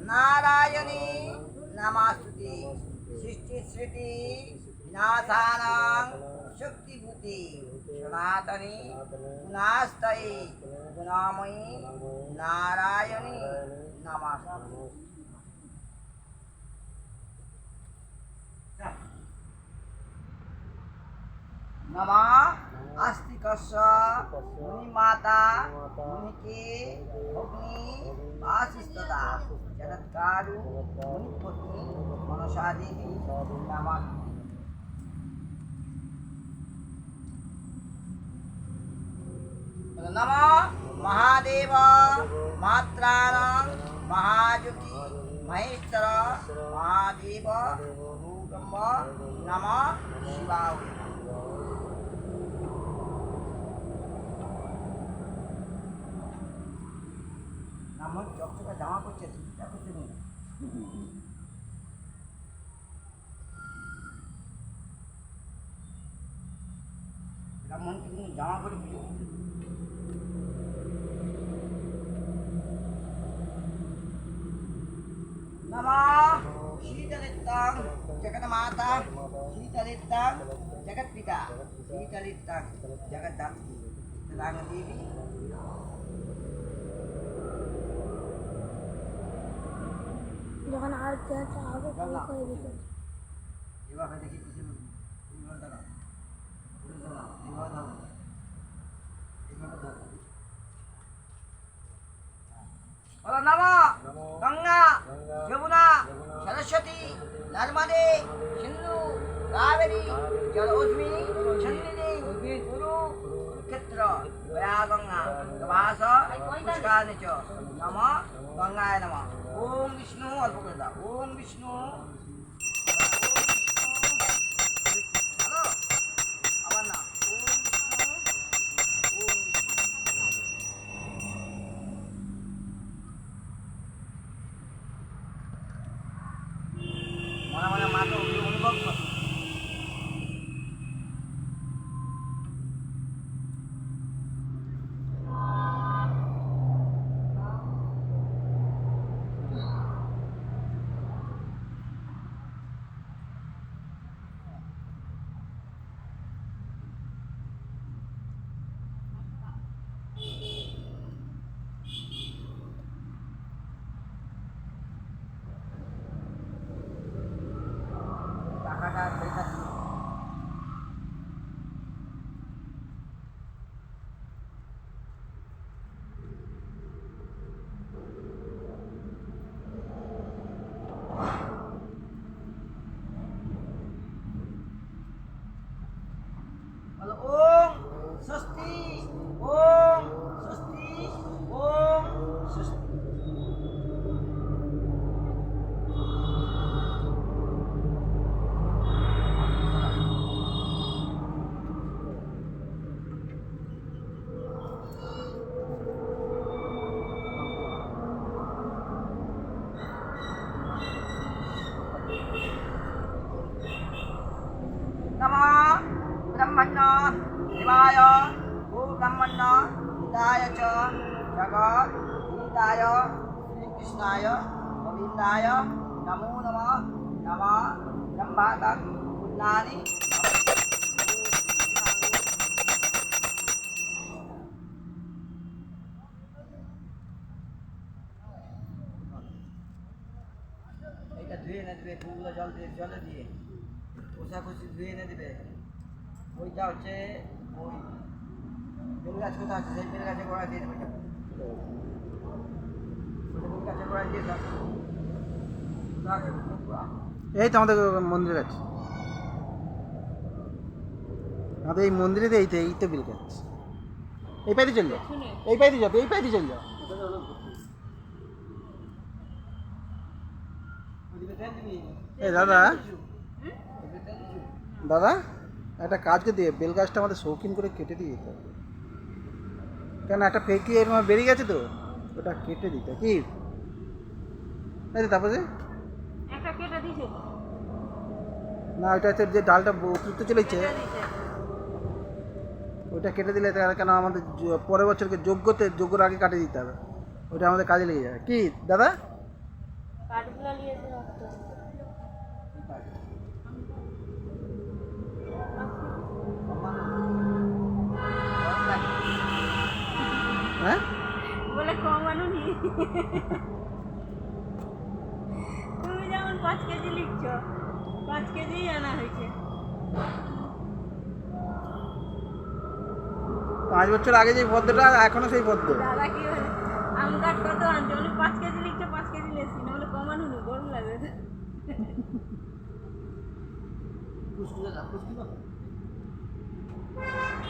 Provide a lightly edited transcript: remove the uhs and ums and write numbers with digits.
नारायणी नमस्तुते सृष्टि श्रुति विनाशानां शक्तिभूते सनातनी गुणास्तये गुणामयी नारायणी नमस्तुते। नमः आस्तिकस्य मुनिमाता मुनिके अग्नि वासिष्ठता जगत्कारु मुनिपत्नी मनसा देवी नमः। नमः महादेव मात्राणां महाज्योति महेश्वर महादेव भूगम्ब नमः शिवाय। আমার চকচকা জামা করছে দেখো তুমি ব্রাহ্মণকে তুমি জামা করে পুজো করতে নমঃ শীতলিতাং জগন্মাতা শীতলিতাং জগৎপিতা শীতলিতাং জগদ্ধাত্রী রাঙদেবী। যখন আরতি আছে আগে ভালো করে দিতে এবার দেখি কিছু এবার দাঁড়া এবার দাঁড়া এবার দাঁড়া বলো নমঃ গঙ্গা যমুনা সরস্বতী নর্মদে সিন্ধু কাবেরী জলৌষ্মী সন্নিধি গুরু ক্ষেত্র গঙ্গা প্রভাস পুষ্করাণি চ নমঃ গঙ্গায় নমঃ। ओम विष्णु अल्प कर दा ओम विष्णु हेलो आवाज ना ओम विष्णु मना मना मातो अनुभव कर ओम स्वस्ति ओम स्वस्ति ओम स्वस्ति। नमः ब्रह्मण्य शिवाय भू ब्रह्मण्य हिताय च जगत् हिताय श्रीकृष्णाय गोविन्दाय नमो नमः। नमः ब्रह्मादं पुण्णानि এটা ধুয়ে এনে দেবে ফুলগুলো জলে দিয়ে কোষাকুষি ধুয়ে এনে দেবে। ওইটা হচ্ছে ওই বেল গাছ কোথাও আছে সেই বেল গাছের গোড়ায় দিয়ে দেবে বেল গাছের গোড়ায় দিয়ে এই তো আমাদের মন্দির আছে আমাদের এই মন্দিরে এই তো বেল গাছ এই পাইতে চল যাও এই পাইতে যাবে এই পাইতে চল যাও। এই দাদা দাদা একটা কাজ করে দিয়ে বেল গাছটা আমাদের শৌখিন করে কেটে দিয়ে দিতে হবে কেন একটা ফেঁকি এর মধ্যে বেরিয়ে গেছে তো ওটা কেটে দিতে কি তারপরে একটা কেটে দিছে না ওইটা হচ্ছে যে ডালটা উঠতে চলেছে ওইটা কেটে দিলে কেন আমাদের পরের বছরকে যোগ্যর আগে কাটিয়ে দিতে হবে ওইটা আমাদের কাজে লেগে যাবে কি দাদা কাঠগুলো নিয়ে এসে রাখতে হবে। কি কাজ? হ্যাঁ বলে কমানো নি। তুমি যেমন 5 কেজি লিখছো, 5 কেজি আনা হয়েছে। 5 বছর আগে যে ভদ্রটা এখনো সেই ভদ্র। দাদা কি বলে আম কাঠ কত আনছো? বলে 5 কেজি লিখছো, 5 কেজি লেছি না। বলে কমানো নি, গরম লাগবে। কুসকুসে কুসকুসে